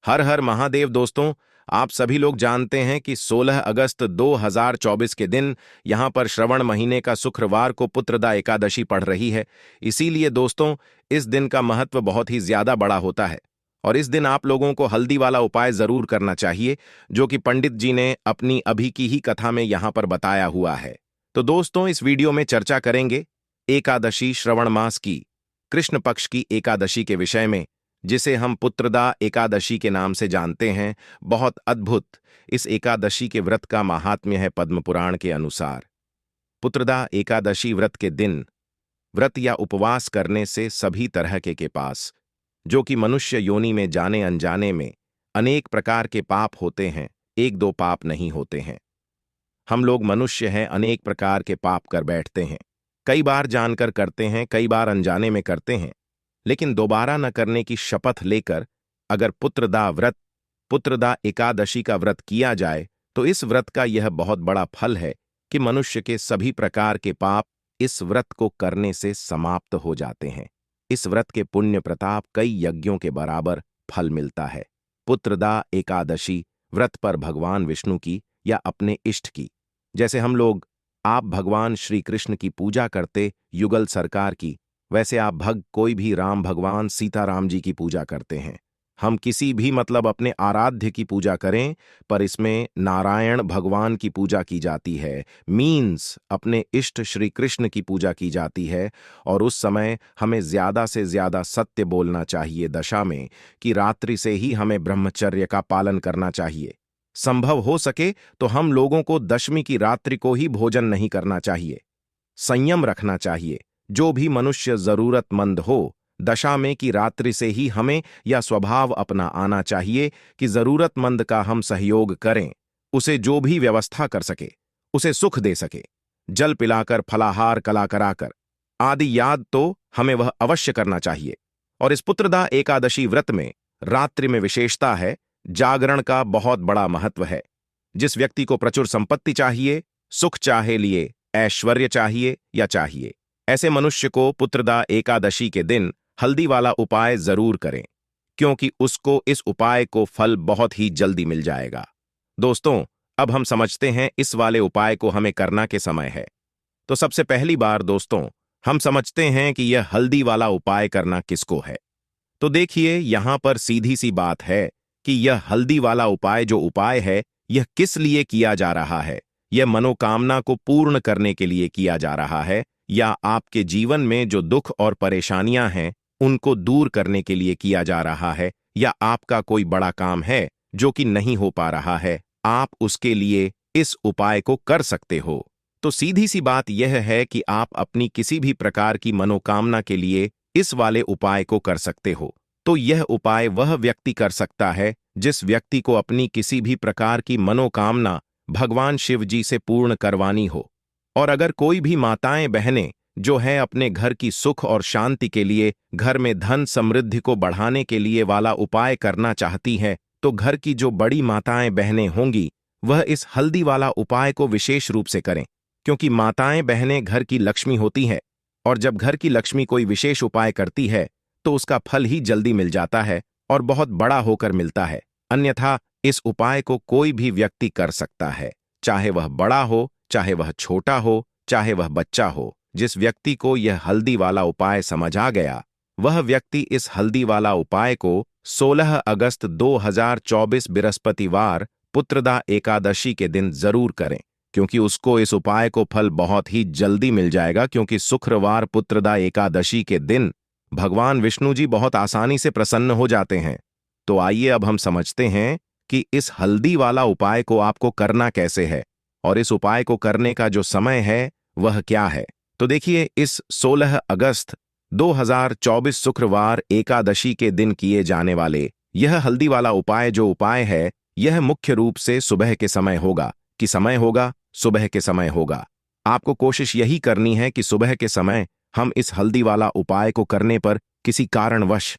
हर हर महादेव दोस्तों। आप सभी लोग जानते हैं कि 16 अगस्त 2024 के दिन यहां पर श्रवण महीने का शुक्रवार को पुत्रदा एकादशी पड़ रही है। इसीलिए दोस्तों, इस दिन का महत्व बहुत ही ज्यादा बड़ा होता है और इस दिन आप लोगों को हल्दी वाला उपाय जरूर करना चाहिए, जो कि पंडित जी ने अपनी अभी की ही कथा में यहां पर बताया हुआ है। तो दोस्तों, इस वीडियो में चर्चा करेंगे एकादशी, श्रवण मास की कृष्ण पक्ष की एकादशी के विषय में, जिसे हम पुत्रदा एकादशी के नाम से जानते हैं। बहुत अद्भुत इस एकादशी के व्रत का महात्म्य है। पद्म पुराण के अनुसार पुत्रदा एकादशी व्रत के दिन व्रत या उपवास करने से सभी तरह के पास, जो कि मनुष्य योनि में जाने अनजाने में अनेक प्रकार के पाप होते हैं, एक दो पाप नहीं होते हैं। हम लोग मनुष्य हैं, अनेक प्रकार के पाप कर बैठते हैं। कई बार जानकर करते हैं, कई बार अनजाने में करते हैं, लेकिन दोबारा न करने की शपथ लेकर अगर पुत्रदा एकादशी का व्रत किया जाए तो इस व्रत का यह बहुत बड़ा फल है कि मनुष्य के सभी प्रकार के पाप इस व्रत को करने से समाप्त हो जाते हैं। इस व्रत के पुण्य प्रताप कई यज्ञों के बराबर फल मिलता है। पुत्रदा एकादशी व्रत पर भगवान विष्णु की या अपने इष्ट की, जैसे आप भगवान श्री कृष्ण की पूजा करते युगल सरकार की, वैसे आप कोई भी राम भगवान सीताराम जी की पूजा करते हैं। हम किसी भी अपने आराध्य की पूजा करें, पर इसमें नारायण भगवान की पूजा की जाती है, मीन्स अपने इष्ट श्री कृष्ण की पूजा की जाती है। और उस समय हमें ज्यादा से ज्यादा सत्य बोलना चाहिए दशा में, कि रात्रि से ही हमें ब्रह्मचर्य का पालन करना चाहिए। संभव हो सके तो हम लोगों को दशमी की रात्रि को ही भोजन नहीं करना चाहिए। संयम रखना चाहिए। जो भी मनुष्य जरूरतमंद हो, दशा में की रात्रि से ही हमें यह स्वभाव अपना आना चाहिए कि जरूरतमंद का हम सहयोग करें, उसे जो भी व्यवस्था कर सके, उसे सुख दे सके, जल पिलाकर, फलाहार कला कराकर आदि याद तो हमें वह अवश्य करना चाहिए। और इस पुत्रदा एकादशी व्रत में रात्रि में विशेषता है, जागरण का बहुत बड़ा महत्व है। जिस व्यक्ति को प्रचुर संपत्ति चाहिए, सुख चाहे लिए, ऐश्वर्य चाहिए या चाहिए, ऐसे मनुष्य को पुत्रदा एकादशी के दिन हल्दी वाला उपाय जरूर करें, क्योंकि उसको इस उपाय को फल बहुत ही जल्दी मिल जाएगा। दोस्तों, अब हम समझते हैं इस वाले उपाय को हमें करना के समय है। तो सबसे पहली बार दोस्तों, हम समझते हैं कि यह हल्दी वाला उपाय करना किसको है। तो देखिए, यहां पर सीधी सी बात है कि यह हल्दी वाला उपाय जो उपाय है, यह किस लिए किया जा रहा है। यह मनोकामना को पूर्ण करने के लिए किया जा रहा है, या आपके जीवन में जो दुख और परेशानियां हैं उनको दूर करने के लिए किया जा रहा है, या आपका कोई बड़ा काम है जो कि नहीं हो पा रहा है, आप उसके लिए इस उपाय को कर सकते हो। तो सीधी सी बात यह है कि आप अपनी किसी भी प्रकार की मनोकामना के लिए इस वाले उपाय को कर सकते हो। तो यह उपाय वह व्यक्ति कर सकता है जिस व्यक्ति को अपनी किसी भी प्रकार की मनोकामना भगवान शिव जी से पूर्ण करवानी हो। और अगर कोई भी माताएं बहनें जो है अपने घर की सुख और शांति के लिए, घर में धन समृद्धि को बढ़ाने के लिए वाला उपाय करना चाहती हैं, तो घर की जो बड़ी माताएं बहनें होंगी वह इस हल्दी वाला उपाय को विशेष रूप से करें, क्योंकि माताएं बहनें घर की लक्ष्मी होती हैं, और जब घर की लक्ष्मी कोई विशेष उपाय करती है तो उसका फल ही जल्दी मिल जाता है और बहुत बड़ा होकर मिलता है। अन्यथा इस उपाय को कोई भी व्यक्ति कर सकता है, चाहे वह बड़ा हो, चाहे वह छोटा हो, चाहे वह बच्चा हो। जिस व्यक्ति को यह हल्दी वाला उपाय समझ आ गया, वह व्यक्ति इस हल्दी वाला उपाय को 16 अगस्त 2024 बृहस्पतिवार पुत्रदा एकादशी के दिन जरूर करें, क्योंकि उसको इस उपाय को फल बहुत ही जल्दी मिल जाएगा। क्योंकि शुक्रवार पुत्रदा एकादशी के दिन भगवान विष्णु जी बहुत आसानी से प्रसन्न हो जाते हैं। तो आइए अब हम समझते हैं कि इस हल्दी वाला उपाय को आपको करना कैसे है, और इस उपाय को करने का जो समय है वह क्या है। तो देखिए, इस 16 अगस्त 2024 शुक्रवार एकादशी के दिन किए जाने वाले यह हल्दी वाला उपाय जो उपाय है, यह मुख्य रूप से सुबह के समय होगा। कि समय होगा, सुबह के समय होगा। आपको कोशिश यही करनी है कि सुबह के समय हम इस हल्दी वाला उपाय को करने पर किसी कारणवश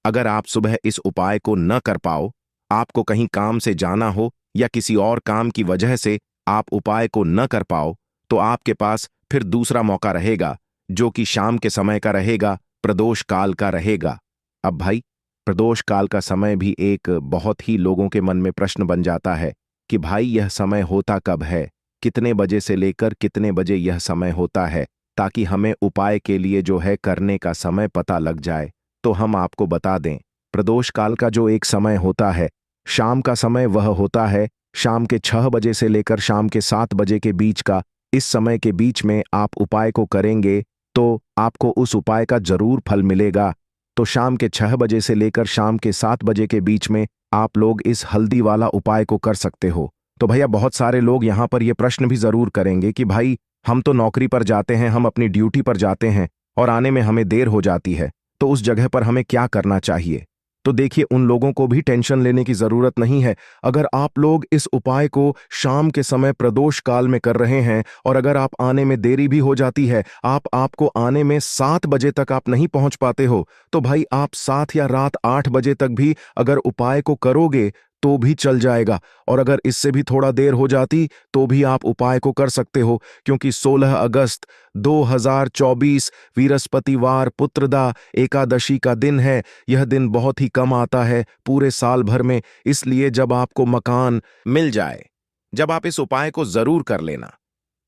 अगर आप सुबह इस उपाय को न कर पाओ, आपको कहीं काम से जाना हो या किसी और काम की वजह से आप उपाय को न कर पाओ, तो आपके पास फिर दूसरा मौका रहेगा, जो कि शाम के समय का रहेगा, प्रदोष काल का रहेगा। अब भाई, प्रदोष काल का समय भी एक बहुत ही लोगों के मन में प्रश्न बन जाता है कि भाई यह समय होता कब है, कितने बजे से लेकर कितने बजे यह समय होता है, ताकि हमें उपाय के लिए जो है करने का समय पता लग जाए। तो हम आपको बता दें, प्रदोष काल का जो एक समय होता है, शाम का समय वह होता है शाम के 6 बजे से लेकर शाम के 7 बजे के बीच का। इस समय के बीच में आप उपाय को करेंगे तो आपको उस उपाय का जरूर फल मिलेगा। तो शाम के 6 बजे से लेकर शाम के 7 बजे के बीच में आप लोग इस हल्दी वाला उपाय को कर सकते हो। तो भैया बहुत सारे लोग यहाँ पर यह प्रश्न भी जरूर करेंगे कि भाई हम तो नौकरी पर जाते हैं, हम अपनी ड्यूटी पर जाते हैं और आने में हमें देर हो जाती है, तो उस जगह पर हमें क्या करना चाहिए। तो देखिए, उन लोगों को भी टेंशन लेने की जरूरत नहीं है। अगर आप लोग इस उपाय को शाम के समय प्रदोष काल में कर रहे हैं और अगर आप आने में देरी भी हो जाती है, आपको आने में 7 बजे तक आप नहीं पहुंच पाते हो, तो भाई आप 7 या रात 8 बजे तक भी अगर उपाय को करोगे तो भी चल जाएगा। और अगर इससे भी थोड़ा देर हो जाती तो भी आप उपाय को कर सकते हो, क्योंकि 16 अगस्त 2024 वीरस्पतिवार पुत्रदा एकादशी का दिन है। यह दिन बहुत ही कम आता है पूरे साल भर में, इसलिए जब आपको मकान मिल जाए, जब आप इस उपाय को जरूर कर लेना।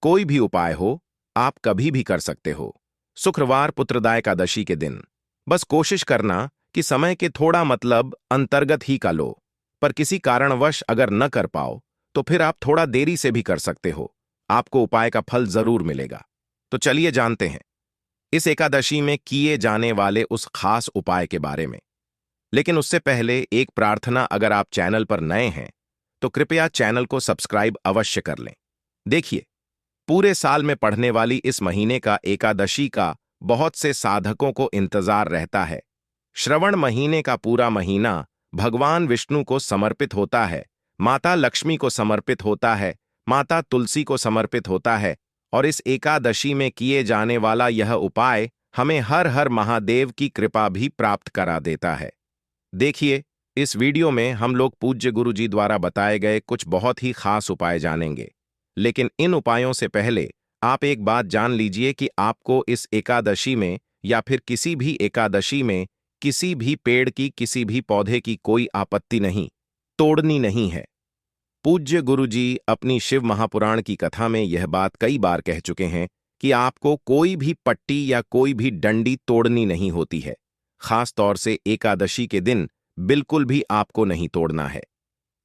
कोई भी उपाय हो, आप कभी भी कर सकते हो। शुक्रवार पुत्रदा एकादशी के दिन बस कोशिश करना कि समय के थोड़ा मतलब अंतर्गत ही का लो, पर किसी कारणवश अगर न कर पाओ तो फिर आप थोड़ा देरी से भी कर सकते हो, आपको उपाय का फल जरूर मिलेगा। तो चलिए जानते हैं इस एकादशी में किए जाने वाले उस खास उपाय के बारे में। लेकिन उससे पहले एक प्रार्थना, अगर आप चैनल पर नए हैं तो कृपया चैनल को सब्सक्राइब अवश्य कर लें। देखिए, पूरे साल में पढ़ने वाली इस महीने का एकादशी का बहुत से साधकों को इंतजार रहता है। श्रवण महीने का पूरा महीना भगवान विष्णु को समर्पित होता है, माता लक्ष्मी को समर्पित होता है, माता तुलसी को समर्पित होता है, और इस एकादशी में किए जाने वाला यह उपाय हमें हर हर महादेव की कृपा भी प्राप्त करा देता है। देखिए, इस वीडियो में हम लोग पूज्य गुरु जी द्वारा बताए गए कुछ बहुत ही खास उपाय जानेंगे। लेकिन इन उपायों से पहले आप एक बात जान लीजिए कि आपको इस एकादशी में या फिर किसी भी एकादशी में किसी भी पेड़ की, किसी भी पौधे की कोई आपत्ति नहीं, तोड़नी नहीं है। पूज्य गुरु जी अपनी शिव महापुराण की कथा में यह बात कई बार कह चुके हैं कि आपको कोई भी पट्टी या कोई भी डंडी तोड़नी नहीं होती है। खास तौर से एकादशी के दिन बिल्कुल भी आपको नहीं तोड़ना है।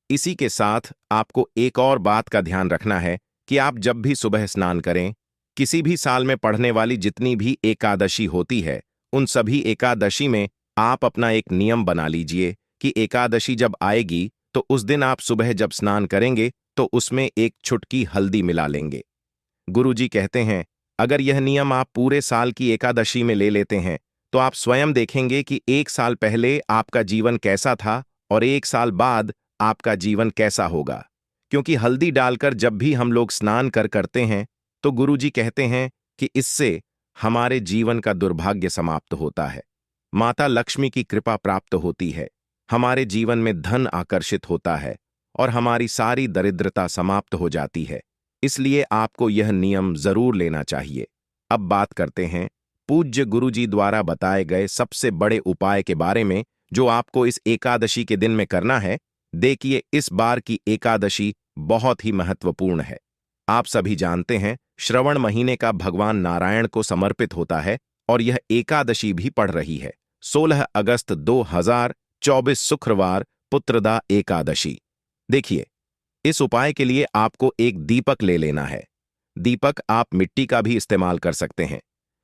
इसी के साथ आपको एक और बात का ध्यान रखना है कि आप जब भी सुबह स्नान करें, किसी भी साल में पढ़ने वाली जितनी भी एकादशी होती है, उन सभी एकादशी में आप अपना एक नियम बना लीजिए कि एकादशी जब आएगी तो उस दिन आप सुबह जब स्नान करेंगे तो उसमें एक चुटकी हल्दी मिला लेंगे। गुरुजी कहते हैं, अगर यह नियम आप पूरे साल की एकादशी में ले लेते हैं तो आप स्वयं देखेंगे कि एक साल पहले आपका जीवन कैसा था और एक साल बाद आपका जीवन कैसा होगा। क्योंकि हल्दी डालकर जब भी हम लोग स्नान करते हैं तो गुरुजी कहते हैं कि इससे हमारे जीवन का दुर्भाग्य समाप्त होता है, माता लक्ष्मी की कृपा प्राप्त होती है, हमारे जीवन में धन आकर्षित होता है और हमारी सारी दरिद्रता समाप्त हो जाती है। इसलिए आपको यह नियम जरूर लेना चाहिए। अब बात करते हैं पूज्य गुरुजी द्वारा बताए गए सबसे बड़े उपाय के बारे में, जो आपको इस एकादशी के दिन में करना है। देखिए, इस बार की एकादशी बहुत ही महत्वपूर्ण है। आप सभी जानते हैं, श्रवण महीने का भगवान नारायण को समर्पित होता है और यह एकादशी भी पड़ रही है 16 अगस्त 2024 शुक्रवार पुत्रदा एकादशी। देखिए, इस उपाय के लिए आपको एक दीपक ले लेना है। दीपक आप मिट्टी का भी इस्तेमाल कर सकते हैं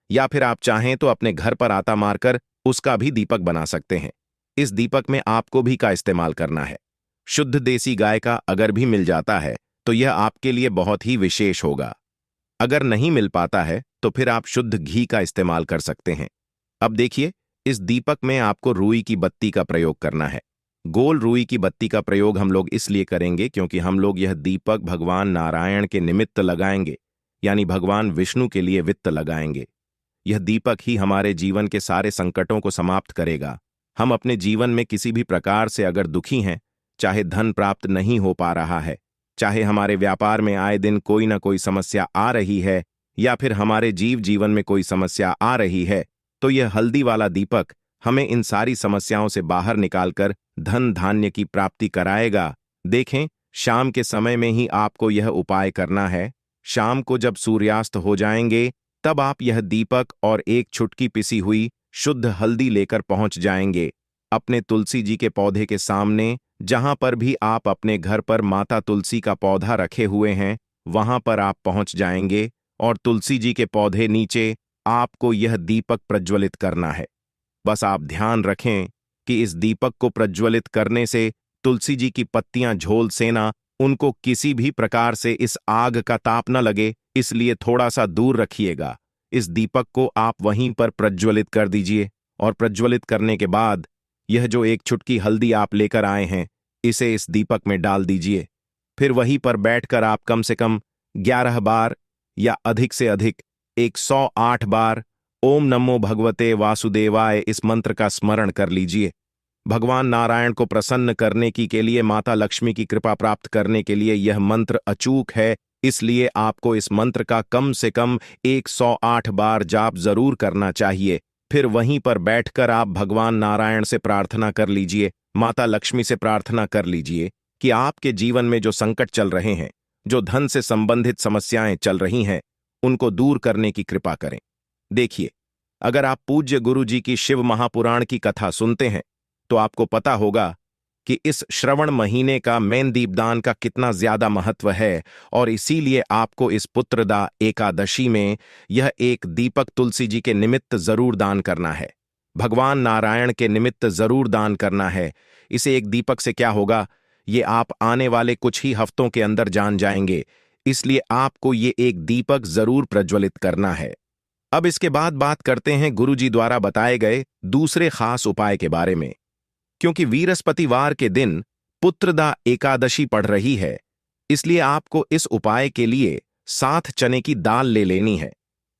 या फिर आप चाहें तो अपने घर पर आटा मारकर उसका भी दीपक बना सकते हैं। इस दीपक में आपको भी का इस्तेमाल करना है। शुद्ध देसी गाय का अगर भी मिल जाता है तो यह आपके लिए बहुत ही विशेष होगा। अगर नहीं मिल पाता है तो फिर आप शुद्ध घी का इस्तेमाल कर सकते हैं। अब देखिए, इस दीपक में आपको रुई की बत्ती का प्रयोग करना है। गोल रुई की बत्ती का प्रयोग हम लोग इसलिए करेंगे क्योंकि हम लोग यह दीपक भगवान नारायण के निमित्त लगाएंगे, यानी भगवान विष्णु के लिए वित्त लगाएंगे। यह दीपक ही हमारे जीवन के सारे संकटों को समाप्त करेगा। हम अपने जीवन में किसी भी प्रकार से अगर दुखी हैं, चाहे धन प्राप्त नहीं हो पा रहा है, चाहे हमारे व्यापार में आए दिन कोई ना कोई समस्या आ रही है, या फिर हमारे जीवन में कोई समस्या आ रही है, तो यह हल्दी वाला दीपक हमें इन सारी समस्याओं से बाहर निकालकर धन धान्य की प्राप्ति कराएगा। देखें, शाम के समय में ही आपको यह उपाय करना है। शाम को जब सूर्यास्त हो जाएंगे तब आप यह दीपक और एक छुटकी पिसी हुई शुद्ध हल्दी लेकर पहुंच जाएंगे अपने तुलसी जी के पौधे के सामने। जहां पर भी आप अपने घर पर माता तुलसी का पौधा रखे हुए हैं वहां पर आप पहुंच जाएंगे और तुलसी जी के पौधे नीचे आपको यह दीपक प्रज्वलित करना है। बस आप ध्यान रखें कि इस दीपक को प्रज्वलित करने से तुलसी जी की पत्तियां झोलसे ना, उनको किसी भी प्रकार से इस आग का ताप न लगे, इसलिए थोड़ा सा दूर रखिएगा। इस दीपक को आप वहीं पर प्रज्वलित कर दीजिए और प्रज्वलित करने के बाद यह जो एक छुटकी हल्दी आप लेकर आए हैं इसे इस दीपक में डाल दीजिए। फिर वहीं पर बैठकर आप कम से कम 11 बार या अधिक से अधिक 108 बार ओम नमो भगवते वासुदेवाय इस मंत्र का स्मरण कर लीजिए। भगवान नारायण को प्रसन्न करने की के लिए, माता लक्ष्मी की कृपा प्राप्त करने के लिए यह मंत्र अचूक है, इसलिए आपको इस मंत्र का कम से कम 108 बार जाप जरूर करना चाहिए। फिर वहीं पर बैठकर आप भगवान नारायण से प्रार्थना कर लीजिए, माता लक्ष्मी से प्रार्थना कर लीजिए कि आपके जीवन में जो संकट चल रहे हैं, जो धन से संबंधित समस्याएं चल रही हैं, उनको दूर करने की कृपा करें। देखिए, अगर आप पूज्य गुरु जी की शिव महापुराण की कथा सुनते हैं तो आपको पता होगा कि इस श्रवण महीने का मेन दीपदान का कितना ज्यादा महत्व है और इसीलिए आपको इस पुत्रदा एकादशी में यह एक दीपक तुलसी जी के निमित्त जरूर दान करना है, भगवान नारायण के निमित्त जरूर दान करना है। इसे एक दीपक से क्या होगा ये आप आने वाले कुछ ही हफ्तों के अंदर जान जाएंगे, इसलिए आपको ये एक दीपक जरूर प्रज्वलित करना है। अब इसके बाद बात करते हैं गुरुजी द्वारा बताए गए दूसरे खास उपाय के बारे में। क्योंकि वीरस्पतिवार के दिन पुत्रदा एकादशी पड़ रही है, इसलिए आपको इस उपाय के लिए 7 चने की दाल ले लेनी है।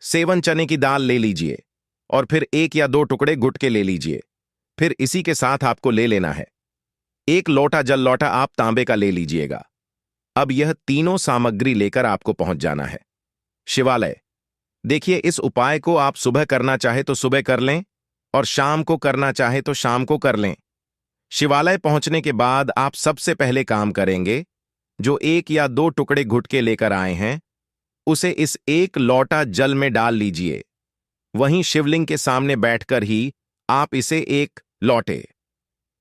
सेवन चने की दाल ले लीजिए और फिर 1 या 2 टुकड़े गुट के ले लीजिए। फिर इसी के साथ आपको ले लेना है 1 लोटा जल लोटा आप तांबे का ले लीजिएगा। अब यह तीनों सामग्री लेकर आपको पहुंच जाना है शिवालय। देखिए, इस उपाय को आप सुबह करना चाहे तो सुबह कर लें और शाम को करना चाहे तो शाम को कर लें। शिवालय पहुंचने के बाद आप सबसे पहले काम करेंगे, जो 1 या 2 टुकड़े गुटके लेकर आए हैं उसे इस 1 लोटा जल में डाल लीजिए। वहीं शिवलिंग के सामने बैठकर ही आप इसे 1 लोटे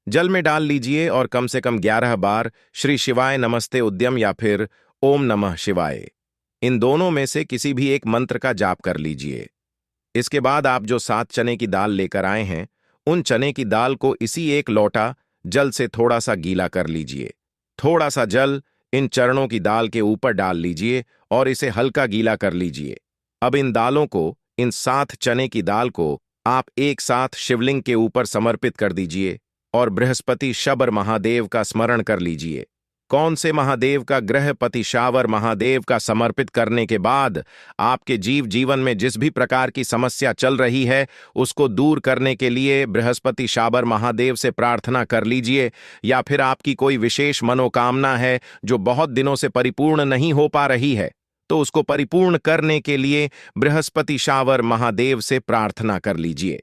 जल में डाल लीजिए और कम से कम 11 बार श्री शिवाय नमस्ते उद्यम या फिर ओम नमः शिवाय, इन दोनों में से किसी भी एक मंत्र का जाप कर लीजिए। इसके बाद आप जो 7 चने की दाल लेकर आए हैं उन चने की दाल को इसी 1 लोटा जल से थोड़ा सा गीला कर लीजिए। थोड़ा सा जल इन चरणों की दाल के ऊपर डाल लीजिए और इसे हल्का गीला कर लीजिए। अब इन दालों को, इन 7 चने की दाल को आप एक साथ शिवलिंग के ऊपर समर्पित कर दीजिए और बृहस्पति शबर महादेव का स्मरण कर लीजिए। कौन से महादेव का? ग्रहपति शावर महादेव का समर्पित करने के बाद आपके जीवन में जिस भी प्रकार की समस्या चल रही है उसको दूर करने के लिए बृहस्पति शावर महादेव से प्रार्थना कर लीजिए। या फिर आपकी कोई विशेष मनोकामना है जो बहुत दिनों से परिपूर्ण नहीं हो पा रही है तो उसको परिपूर्ण करने के लिए बृहस्पति शावर महादेव से प्रार्थना कर लीजिए।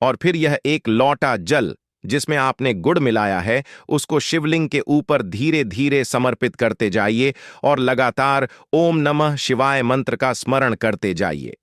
और फिर यह 1 लोटा जल जिसमें आपने गुड़ मिलाया है उसको शिवलिंग के ऊपर धीरे धीरे समर्पित करते जाइए और लगातार ओम नमः शिवाय मंत्र का स्मरण करते जाइए।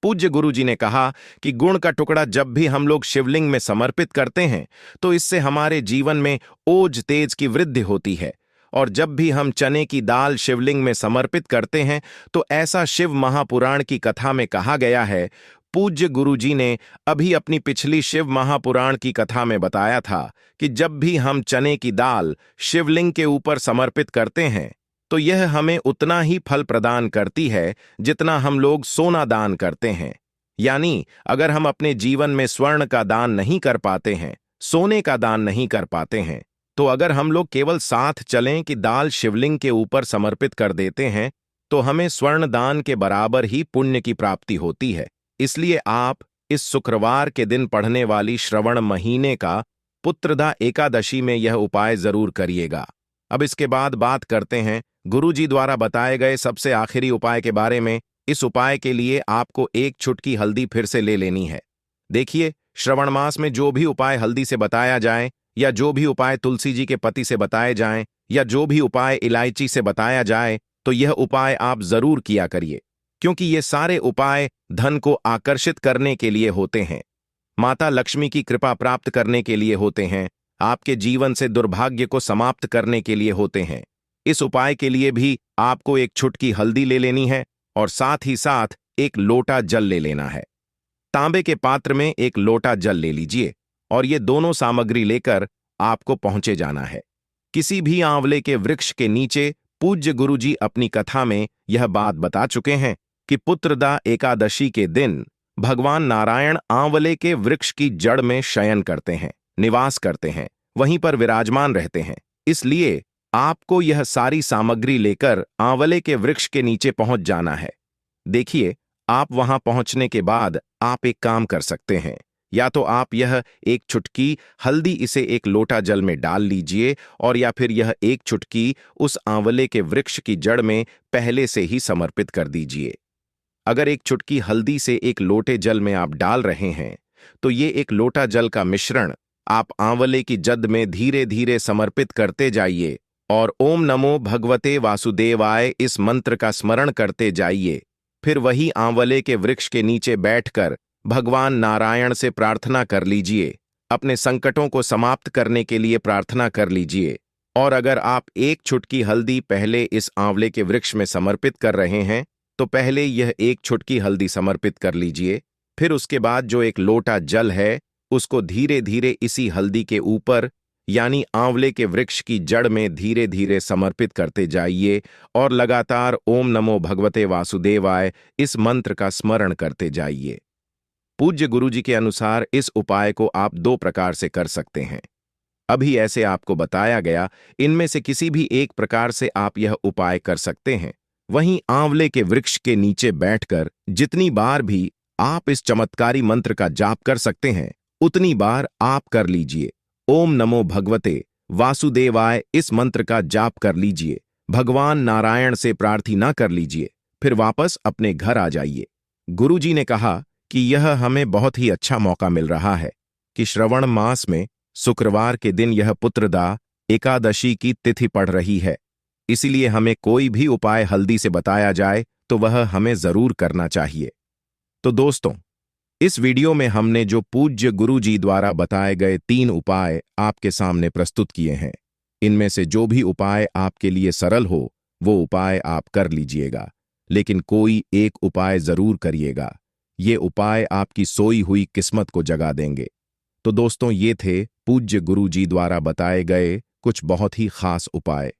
पूज्य गुरुजी ने कहा कि गुण का टुकड़ा जब भी हम लोग शिवलिंग में समर्पित करते हैं तो इससे हमारे जीवन में ओज तेज की वृद्धि होती है, और जब भी हम चने की दाल शिवलिंग में समर्पित करते हैं तो ऐसा शिव महापुराण की कथा में कहा गया है। पूज्य गुरुजी ने अभी अपनी पिछली शिव महापुराण की कथा में बताया था कि जब भी हम चने की दाल शिवलिंग के ऊपर समर्पित करते हैं तो यह हमें उतना ही फल प्रदान करती है जितना हम लोग सोना दान करते हैं। यानी अगर हम अपने जीवन में स्वर्ण का दान नहीं कर पाते हैं, सोने का दान नहीं कर पाते हैं, तो अगर हम लोग केवल 7 चने की दाल शिवलिंग के ऊपर समर्पित कर देते हैं तो हमें स्वर्ण दान के बराबर ही पुण्य की प्राप्ति होती है। इसलिए आप इस शुक्रवार के दिन पढ़ने वाली श्रवण महीने का पुत्रदा एकादशी में यह उपाय जरूर करिएगा। अब इसके बाद बात करते हैं गुरुजी द्वारा बताए गए सबसे आखिरी उपाय के बारे में। इस उपाय के लिए आपको 1 चुटकी हल्दी फिर से ले लेनी है। देखिए, श्रवण मास में जो भी उपाय हल्दी से बताया जाए, या जो भी उपाय तुलसी जी के पति से बताए जाएं, या जो भी उपाय इलायची से बताया जाए, तो यह उपाय आप जरूर किया करिए, क्योंकि ये सारे उपाय धन को आकर्षित करने के लिए होते हैं, माता लक्ष्मी की कृपा प्राप्त करने के लिए होते हैं, आपके जीवन से दुर्भाग्य को समाप्त करने के लिए होते हैं। इस उपाय के लिए भी आपको एक चुटकी हल्दी ले लेनी है और साथ ही साथ एक लोटा जल ले लेना है। तांबे के पात्र में एक लोटा जल ले लीजिए और ये दोनों सामग्री लेकर आपको पहुंचे जाना है। किसी भी आंवले के वृक्ष के नीचे पूज्य गुरुजी अपनी कथा में यह बात बता चुके हैं कि पुत्रदा एकादशी के दिन भगवान नारायण आंवले के वृक्ष की जड़ में शयन करते हैं, निवास करते हैं, वहीं पर विराजमान रहते हैं। इसलिए आपको यह सारी सामग्री लेकर आंवले के वृक्ष के नीचे पहुंच जाना है। देखिए, आप वहां पहुंचने के बाद आप एक काम कर सकते हैं, या तो आप यह एक चुटकी हल्दी इसे एक लोटा जल में डाल लीजिए, और या फिर यह एक चुटकी उस आंवले के वृक्ष की जड़ में पहले से ही समर्पित कर दीजिए। अगर एक चुटकी हल्दी से एक लोटे जल में आप डाल रहे हैं, तो ये एक लोटा जल का मिश्रण आप आंवले की जद में धीरे धीरे समर्पित करते जाइए और ओम नमो भगवते वासुदेवाय इस मंत्र का स्मरण करते जाइए। फिर वही आंवले के वृक्ष के नीचे बैठकर भगवान नारायण से प्रार्थना कर लीजिए, अपने संकटों को समाप्त करने के लिए प्रार्थना कर लीजिए। और अगर आप एक चुटकी हल्दी पहले इस आंवले के वृक्ष में समर्पित कर रहे हैं, तो पहले यह एक चुटकी हल्दी समर्पित कर लीजिए। फिर उसके बाद जो एक लोटा जल है उसको धीरे धीरे इसी हल्दी के ऊपर यानी आंवले के वृक्ष की जड़ में धीरे धीरे समर्पित करते जाइए और लगातार ओम नमो भगवते वासुदेवाय इस मंत्र का स्मरण करते जाइए। पूज्य गुरुजी के अनुसार इस उपाय को आप दो प्रकार से कर सकते हैं। अभी ऐसे आपको बताया गया, इनमें से किसी भी एक प्रकार से आप यह उपाय कर सकते हैं। वहीं आंवले के वृक्ष के नीचे बैठकर जितनी बार भी आप इस चमत्कारी मंत्र का जाप कर सकते हैं, उतनी बार आप कर लीजिए। ओम नमो भगवते वासुदेवाय इस मंत्र का जाप कर लीजिए, भगवान नारायण से प्रार्थना कर लीजिए, फिर वापस अपने घर आ जाइए। गुरुजी ने कहा कि यह हमें बहुत ही अच्छा मौका मिल रहा है कि श्रवण मास में शुक्रवार के दिन यह पुत्रदा एकादशी की तिथि पड़ रही है, इसीलिए हमें कोई भी उपाय हल्दी से बताया जाए तो वह हमें जरूर करना चाहिए। तो दोस्तों, इस वीडियो में हमने जो पूज्य गुरुजी द्वारा बताए गए 3 उपाय आपके सामने प्रस्तुत किए हैं, इनमें से जो भी उपाय आपके लिए सरल हो वो उपाय आप कर लीजिएगा, लेकिन कोई एक उपाय जरूर करिएगा। ये उपाय आपकी सोई हुई किस्मत को जगा देंगे। तो दोस्तों, ये थे पूज्य गुरुजी द्वारा बताए गए कुछ बहुत ही खास उपाय।